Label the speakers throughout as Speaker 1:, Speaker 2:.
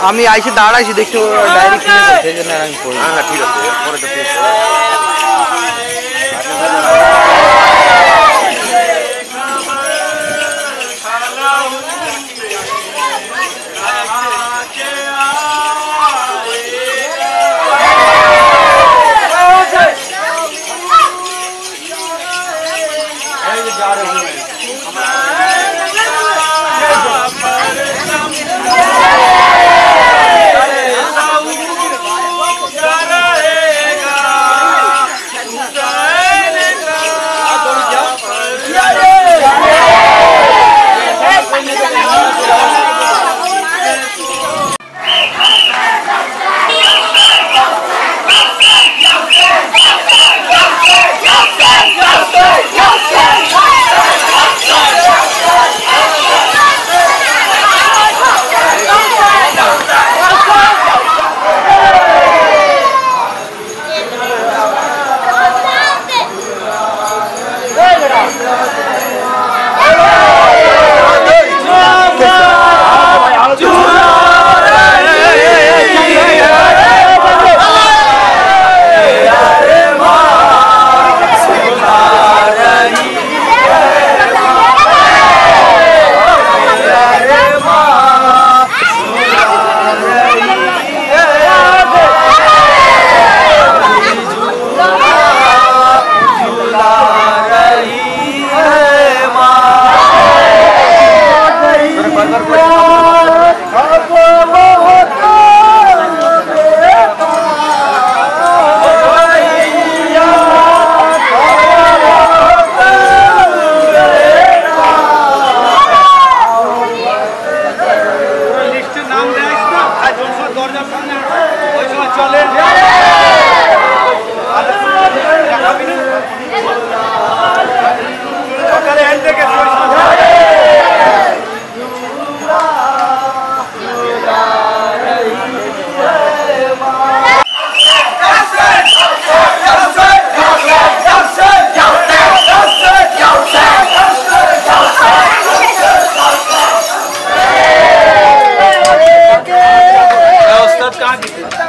Speaker 1: আমি আইসে দাঁড়াইছি দেখছি ওরা ডাইরেক্ট কিনে সেই জন্য আমি পড়ি।
Speaker 2: হ্যাঁ ঠিক আছে পরে তো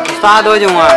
Speaker 1: उस्ताद हो जाऊँगा।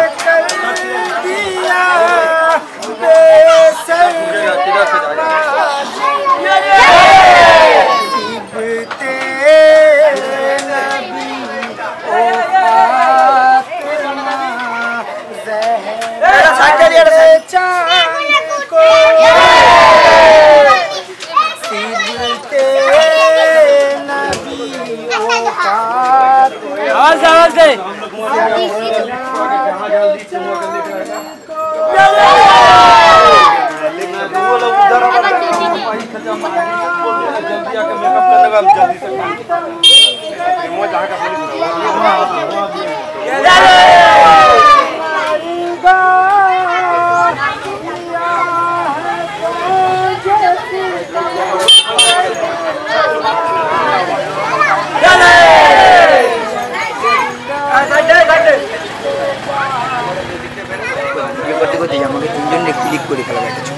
Speaker 1: ক্লিক করে খেলা দেখাচ্ছ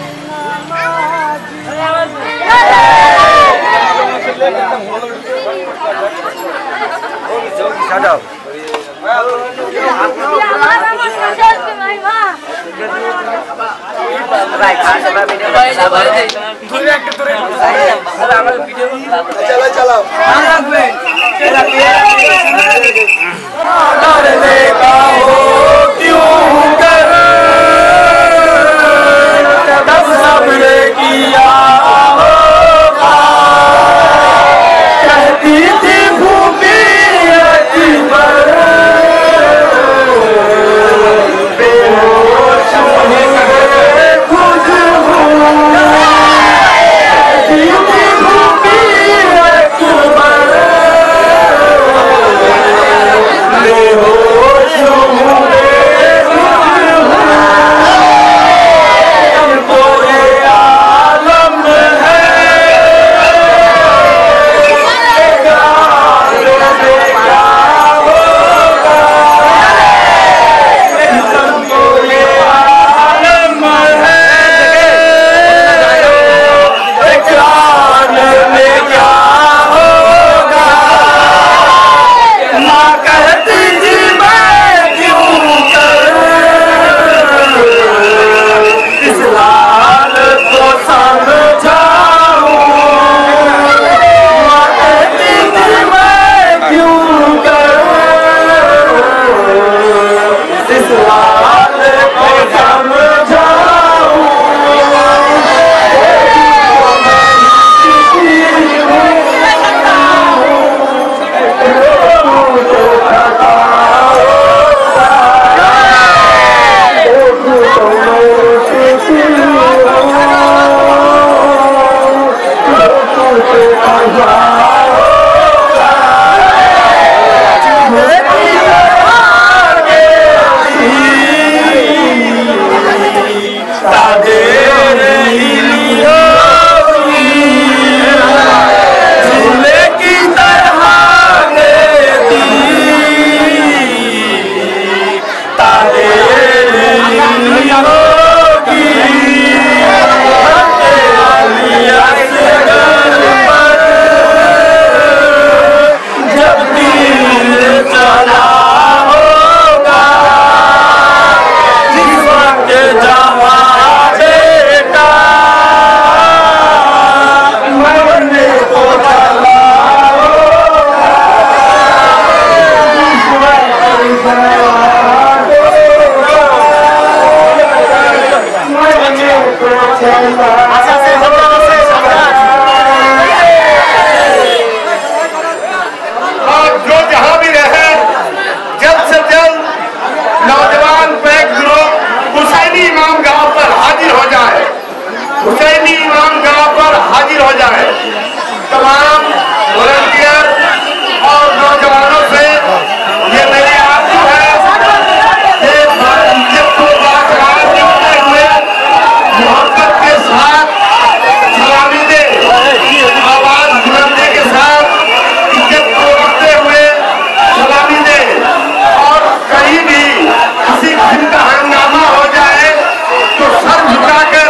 Speaker 3: हो
Speaker 2: और जो जहां भी रहे जल्द से जल्द नौजवान पैक ग्रुप हुसैनी इमाम गांव पर हाजिर हो जाए, हुसैनी इमाम गांव पर हाजिर हो जाए। तमाम वॉलंटियर और नौजवानों से ये मेरी आरज़ू है कि मोहब्बत के साथ सलामी दे, आवाज बुलंदी के साथ इज्जत को रखते हुए सलामी दे। और कहीं भी किसी किस्म का हंगामा हो जाए तो सर झुकाकर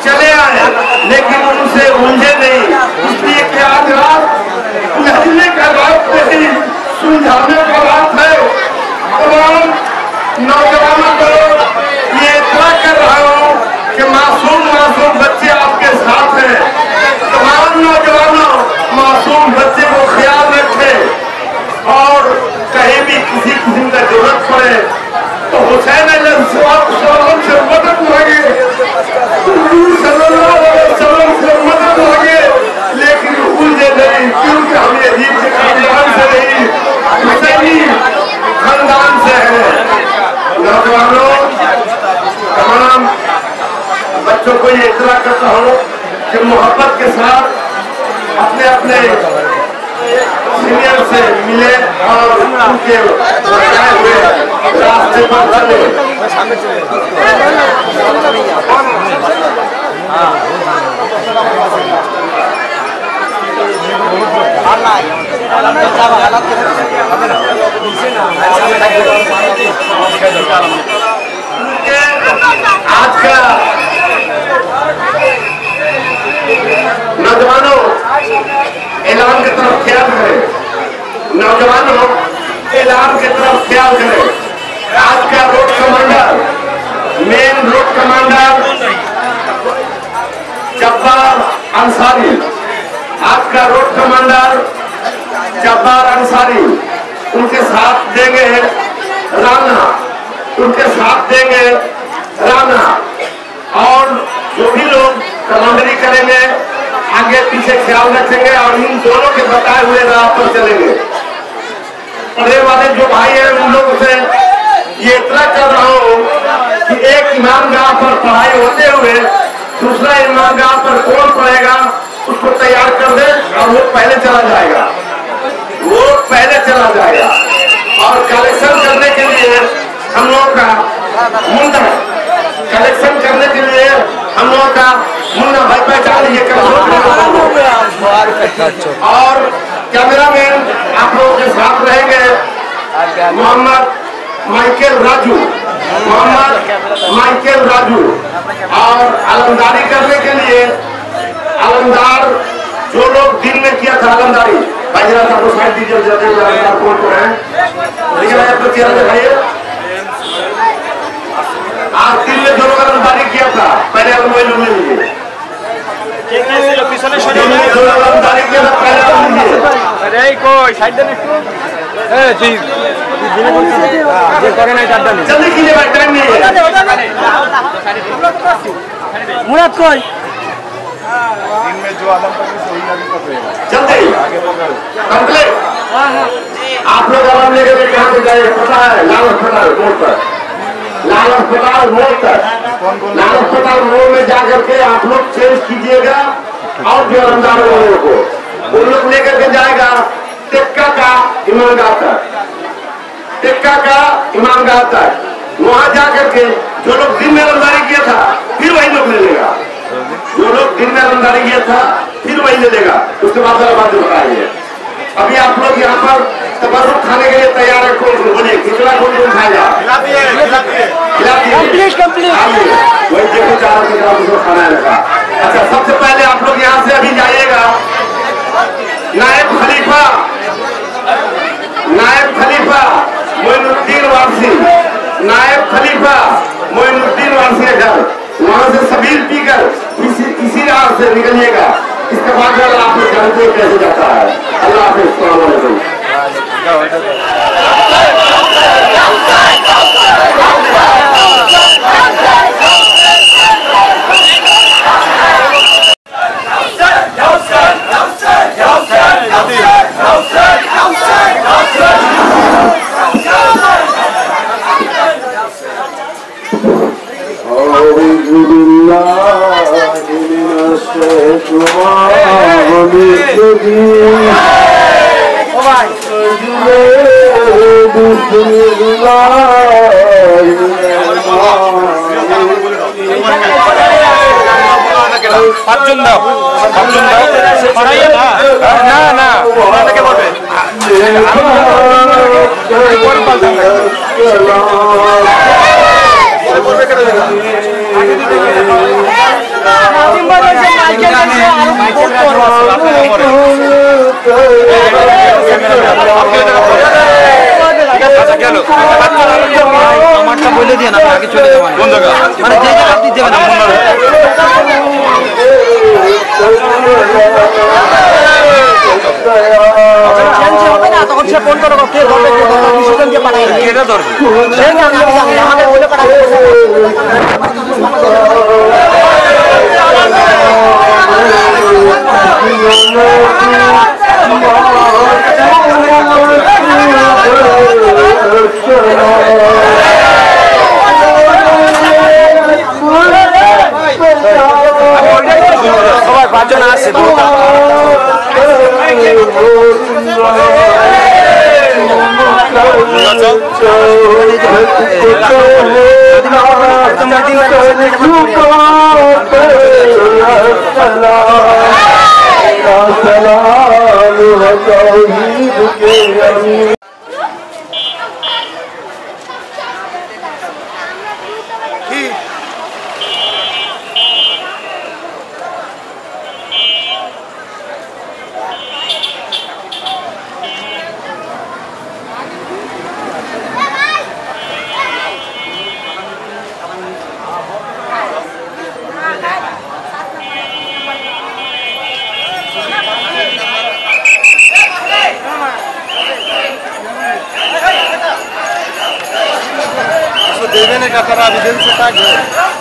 Speaker 2: चले आए, लेकिन उनसे उलझे नहीं। इसलिए कि आज रात लहने का रात नहीं, सुलझाने का रात है। तमाम नौजवानों को ये इतना कर रहा हूँ कि मासूम बच्चे आपके साथ हैं। तमाम नौजवानों मासूम बच्चे को ख्याल रखें और कहीं भी किसी किस्म का जरूरत पड़े तो हुसैन से मदद मांगे, से मदद मांगे, लेकिन उलझे नहीं, क्योंकि हम अजीब के खानदान से नहीं, हुसैनी खानदान से है। नौजवानों तमाम बच्चों को ये इतला करता हूँ कि मोहब्बत के साथ अपने अपने सीनियर से मिले और उनके बताए हुए रास्ते पर चले। आज का नौजवानों ऐलान की तरफ ख्याल करें, नौजवानों ऐलान की तरफ ख्याल करें। आज का road commander, main road commander Jabbar Ansari, आज का रोड कमांडर जब्बार अंसारी, उनके साथ देंगे राना, उनके साथ देंगे राना। और जो भी लोग कमांडरी करेंगे आगे पीछे ख्याल रखेंगे और इन दोनों के बताए हुए राह पर चलेंगे। पढ़े वाले जो भाई हैं उन लोगों से ये इतना कर रहा हूँ कि एक इमाम गांव पर पढ़ाई होते हुए दूसरा इमाम गांव पर कौन पढ़ेगा उसको तैयार कर दे और वो पहले चला जाएगा, वो पहले चला जाएगा। और कलेक्शन करने के लिए हम लोगों का मुंडा, कलेक्शन करने के लिए हम लोगों का मुन्ना भाई पहचान लीजिए। और कैमरामैन आप लोगों के साथ रहेंगे मोहम्मद माइकल राजू, मोहम्मद माइकल राजू। और आलमदारी करने के लिए आलमदार जो लोग दिन में किया था आलमदारी, भाई जरा आपको साइड दीजिए, आलमदार कौन कौन है लेकिन आपको चेहरा दिखाइए। आज दिन में जो लोग आलमदारी किया था पहले आप वही लोग ले लीजिए, आलमदारी किया था पहले आप लीजिए। जल्दी कीजिए भाई, टाइम नहीं है।
Speaker 3: मुराद कोई
Speaker 4: इनमें जो आलम पर वही नबी पकड़ेगा।
Speaker 2: जल्दी कंप्लीट। आप लोग आलम लेकर कहाँ पे जाएंगे पता है? लाल अस्पताल मोड़ पर, लाल अस्पताल मोड़ पर, लाल अस्पताल मोड़ में जाकर के आप लोग चेंज कीजिएगा। और जो आलमदार लोगों को उन लोग लेकर के जाएगा टिक्का का इमामगाह तक, टिक्का का इमामगाह तक। वहां जाकर के जो लोग दिन में आलमदारी किया था फिर वही लोग ले लेगा, जो लोग दिन में आलमदारी किया था फिर वही ले लेगा। उसके बाद बात बताइए। अभी आप लोग यहाँ पर तबर्रुक खाने के लिए तैयार है, कौन बोलिए खिचड़ा कौन कौन खाएगा? वही देखो चार खाना है। अच्छा सबसे पहले आप लोग यहाँ से अभी जाइएगा नायब खलीफा, नायब खलीफा मोइनुद्दीन वारसी, नायब खलीफा मोइनुद्दीन वारसी का घर, वहां से सबील पीकर इसी राह से निकलिएगा। इसके बाद आप लोग जानते हैं कैसे जाता है। अल्लाह हाफिज़, अस्सलाम वालेकुम।
Speaker 1: পাঁচজন দাও না না ওনাকে বলবে আমারটা বলে দিয়ে না আগে চলে যাবেন মানে যে জায়গা দিতে হবে না তখন সে ফোন করো কে বলবে বিশ্বজনকে পাঠাই এটা দরকার সে জানে আমি জানি আমাকে বলে পাঠাই সবাই পাঁচজন আসছে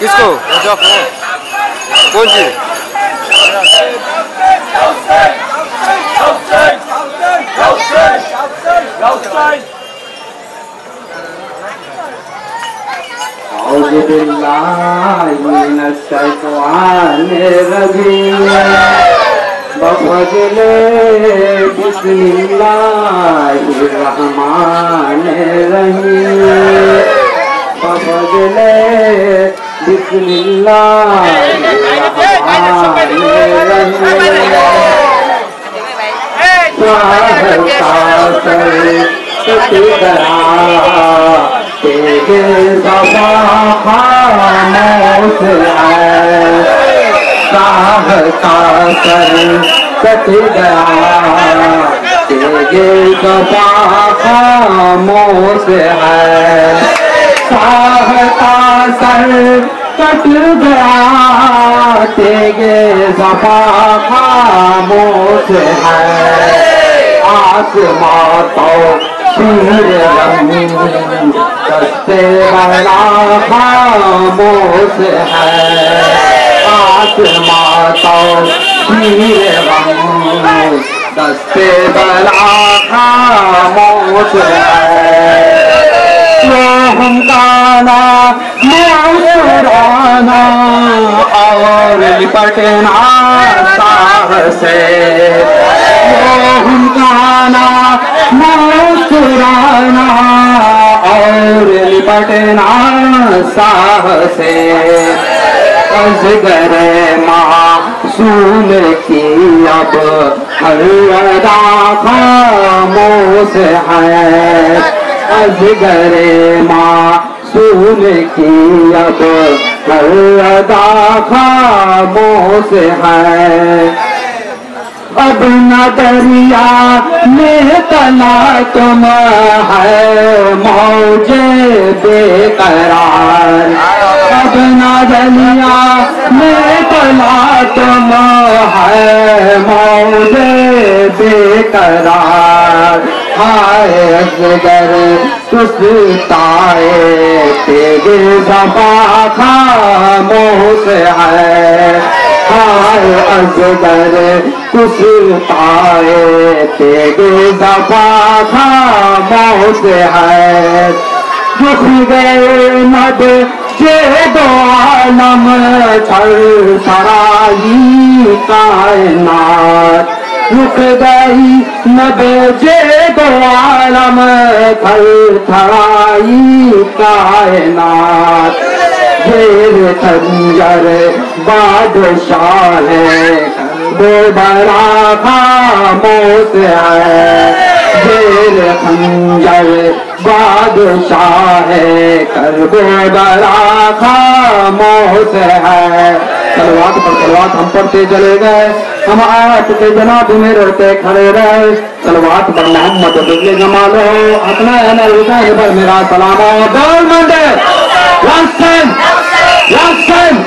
Speaker 1: किसको कौन सी खामोश है साहता सर कट गया तेगे सफा खामोश है आसमां तो शीर दस्ते बड़ा खामोश है आसमां तो शीर दस्ते बड़ा खामोश है हम गाना मुस्कुराना और लिपटना साह से हम गाना मुस्कुराना और लिपटना साह से अजगर मासूम की अब हर अदा खामोश है अजगर मासूम की अब हर अदा खामोश है अब न दरिया में तला तुम है मौजे बेकरार अब न दरिया में तला तुम है मौजे बेकरार हाय अजगर सुस्ताए तेरे सफा खामोश है हाय अजगर सुस्ताए तेरे सफा खामोश है दुख गए मद जे दो
Speaker 5: आलम छल छड़ाई कायनात रुक गई न बेजे दो आलम छल छड़ाई कायनात शेर खंजर बादशाह है वो बड़ा खामोश है शेर खंजर बादशाह है कर वो बड़ा खामोश है। सलवात पर सलवात हम पढ़ते चले गए, हम आपके जनाब में रोते खड़े रहे। सलवात पर मोहम्मद बिजली जमालो अपना हुसैन पर मेरा सलाम बोल मंडे लसन लसन।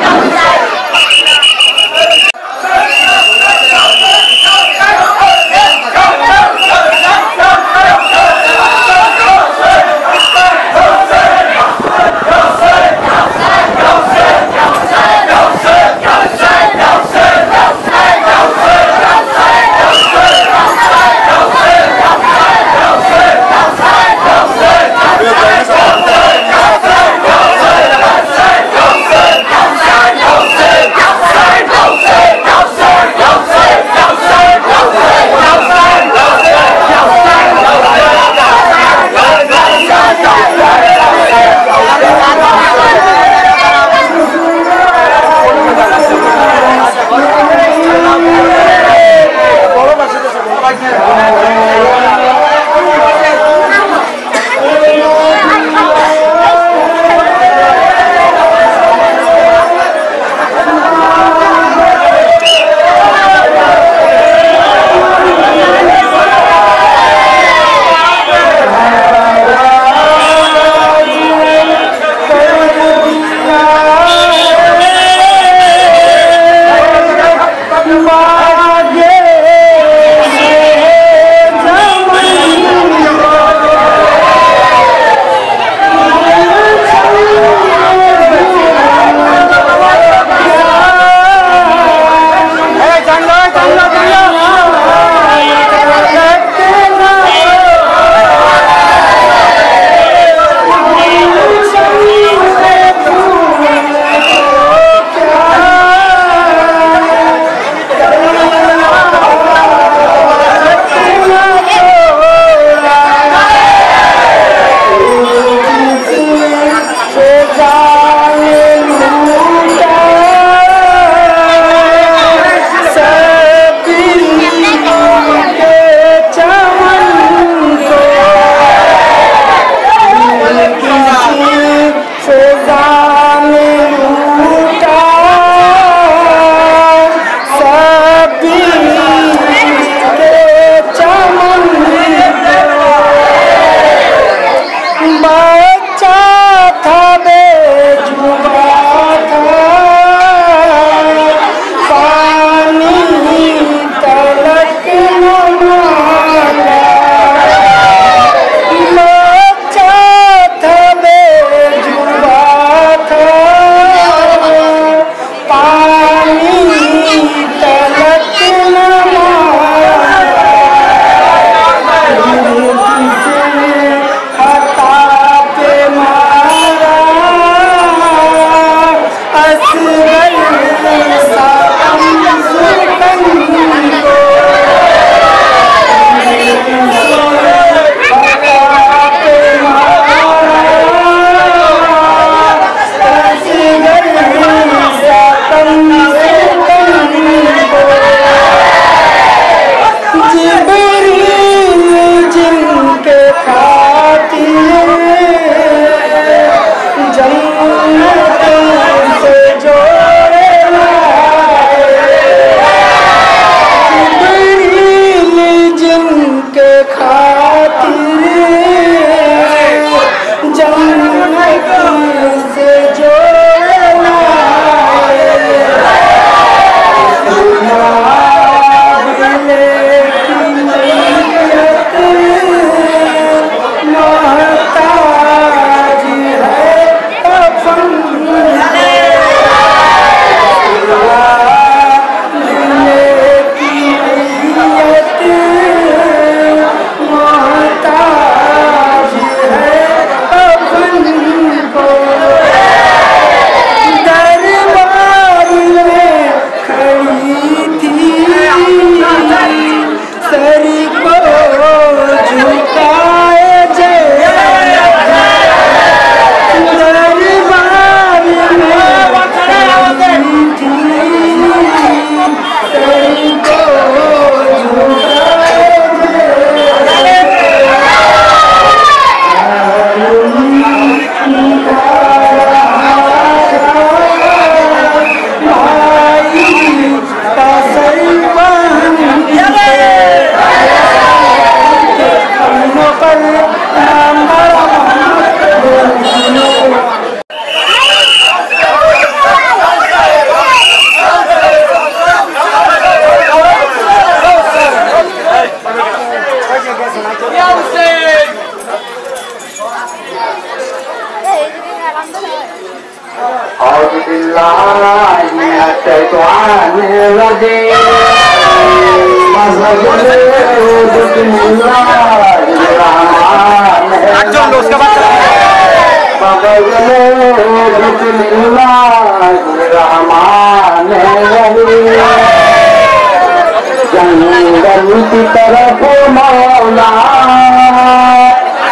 Speaker 5: जंगल की तरफ मौला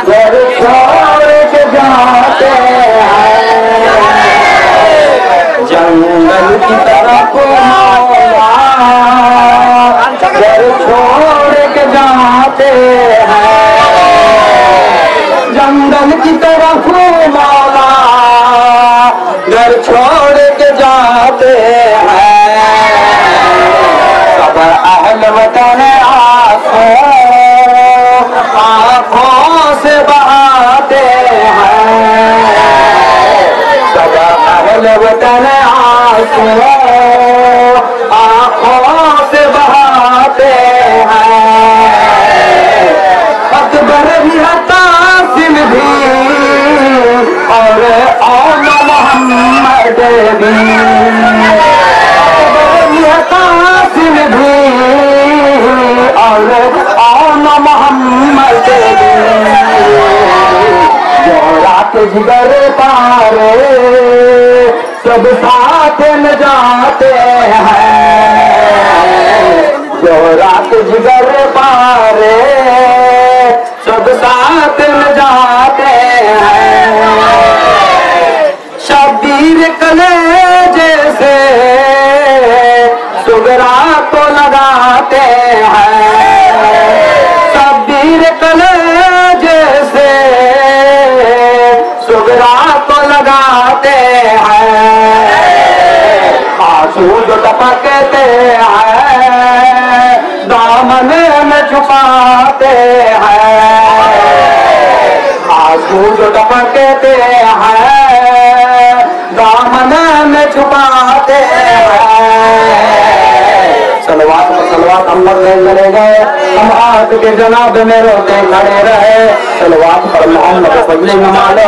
Speaker 5: घर छोड़ के जाते हैं, जंगल की तरफ मौला घर छोड़ के जाते हैं, जंगल की तरफ मौला घर छोड़ के जाते हैं, सब अहल वतन आँखों से बहाते हैं, सब अहल वतन आँखों से बहाते हैं, अकबर भी कासिम भी और मोहम्मद भी, अकबर भी कासिम भी और मोहम्मद भी, जो रात जिगर पारे सब साथ न जाते हैं, जो रात जिगर पारे सब साथ न जाते हैं, शब्बीर कलेजे से सुगरा को लगाते हैं, शब्बीर कलेजे से सुगरा को लगाते हैं, आंसू जो टपकते हैं दामन में छुपाते हैं, आंसू जो टपकते हैं दामन में छुपाते हैं, सलवात हम लोग चले गए, हम आज के जनाब में रोते खड़े रहे, सलवात पर मोहम्मद फजले में मालो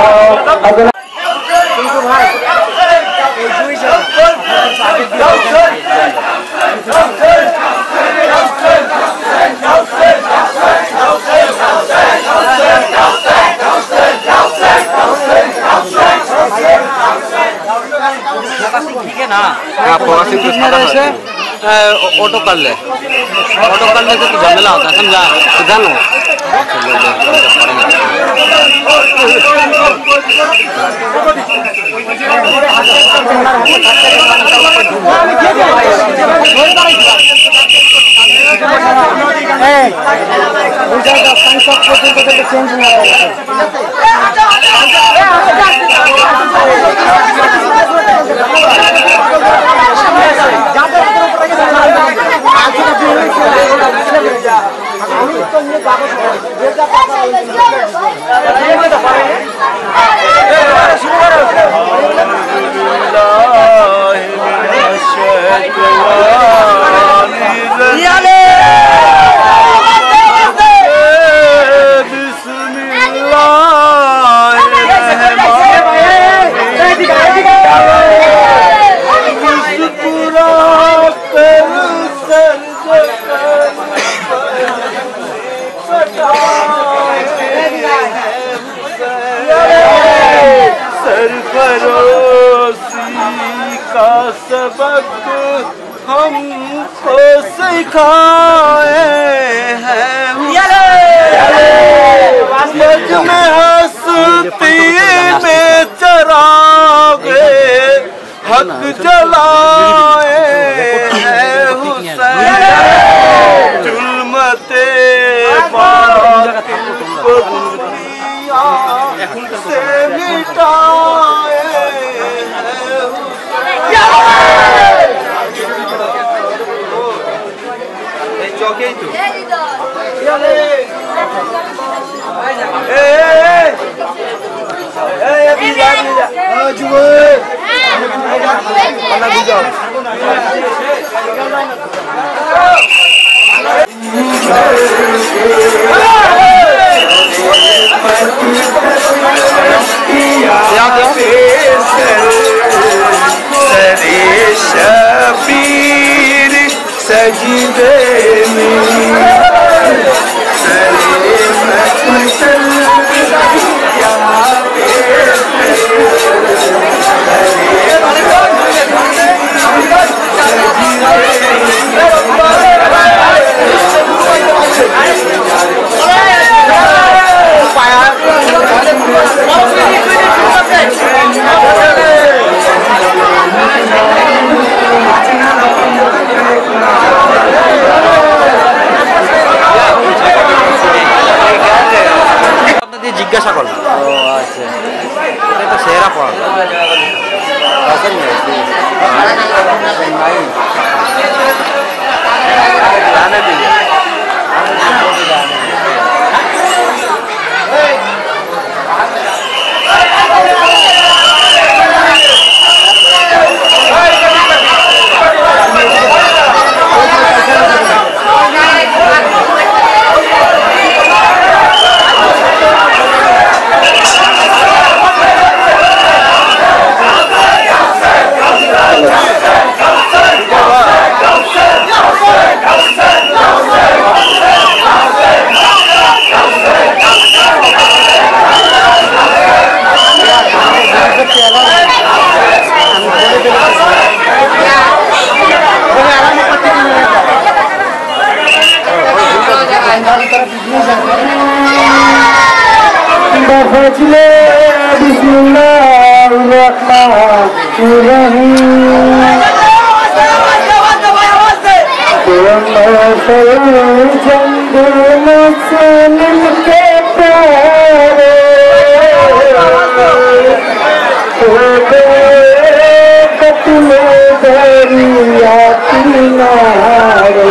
Speaker 1: ठीक है ना, ऑटो कर ले, ऑटो करने से तो झमेला होता है, समझा जानो
Speaker 6: सबक हमको सिखाए हैं, मज में हस्ती में चरागे हक जलाए हैं हुसैन, जुल्मते से मिटाए चौके तो
Speaker 1: জিজ্ঞাসা করলাম। ও আচ্ছা, এটা তো সেরা পড়া
Speaker 5: बफजले के प्यारे कतले दरिया किनारे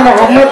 Speaker 5: मोहम्मद